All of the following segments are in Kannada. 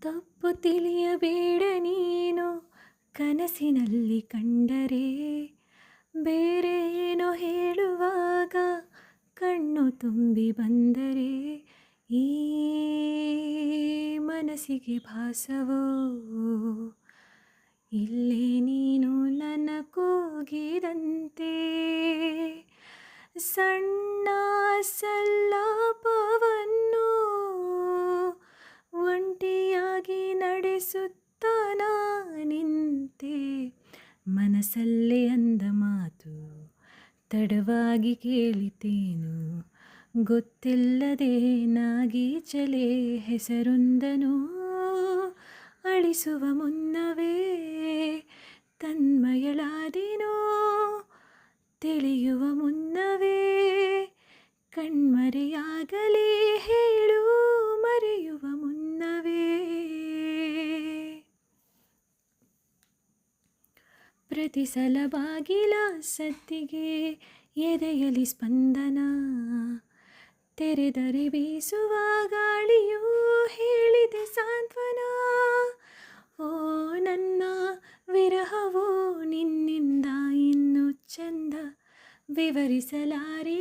ತಪ್ಪು ತಿಳಿಯಬೇಡ ನೀನು ಕನಸಿನಲ್ಲಿ ಕಂಡರೆ ಬೇರೆ ಏನೋ ಹೇಳುವಾಗ ಕಣ್ಣು ತುಂಬಿ ಬಂದರೆ ಈ ಮನಸ್ಸಿಗೆ ಭಾಸವೋ ಇಲ್ಲೇ ನೀನು ನನ್ನ ಕೂಗಿದಂತೆ ಸಣ್ಣ ಸಲ್ಲಾಪವನ್ನು ಒಂಟಿಯಾಗಿ ನಡೆಸುತ್ತ ನಿಂತೆ ಮನಸ್ಸಲ್ಲೇ ಅಂದ ಮಾತು ತಡವಾಗಿ ಕೇಳಿತೇನು ಗೊತ್ತಿಲ್ಲದೆ ನಾಗೀಚಲೆ ಹೆಸರೊಂದನು ಅಳಿಸುವ ಮುನ್ನವೇ ತನ್ಮಯಳಾದಿನೋ ತಿಳಿಯುವ ಮುನ್ನವೇ ಕಣ್ಮರೆಯಾಗಲೇ ಹೇಳು ಮರೆಯುವ ಮುನ್ನವೇ ಪ್ರತಿ ಸಲ ಬಾಗಿಲ ಸದ್ದಿಗೆ ಎದೆಯಲಿ ಸ್ಪಂದನ ತೆರೆದರೆ ಬೀಸುವ ಗಾಳಿಯೂ ಹೇಳಿದೆ ಸಾಂತ್ವನ ಓ ನನ್ನ ವಿರಹವೋ ನಿನ್ನಿಂದ ಇನ್ನು ಚಂದ ವಿವರಿಸಲಾರೆ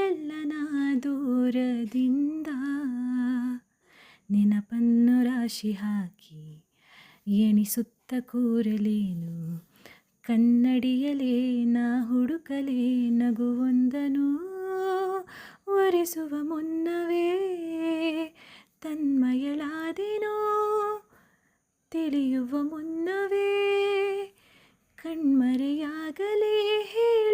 ಎಲ್ಲನ ದೂರದಿಂದ ನೆನಪನ್ನು ರಾಶಿ ಹಾಕಿ ಎಣಿಸುತ್ತ ಕೂರಲೇನು ಕನ್ನಡಿಯಲೇ ನಾ ಹುಡುಕಲೇ ನಗುವೊಂದನು ಒರೆಸುವ ಮುನ್ನವೇ ತನ್ಮಯಳಾದೆನೋ ತಿಳಿಯುವ ಮುನ್ನವೇ ಕಣ್ಮರೆಯಾಗಲೇ ಹೇಳು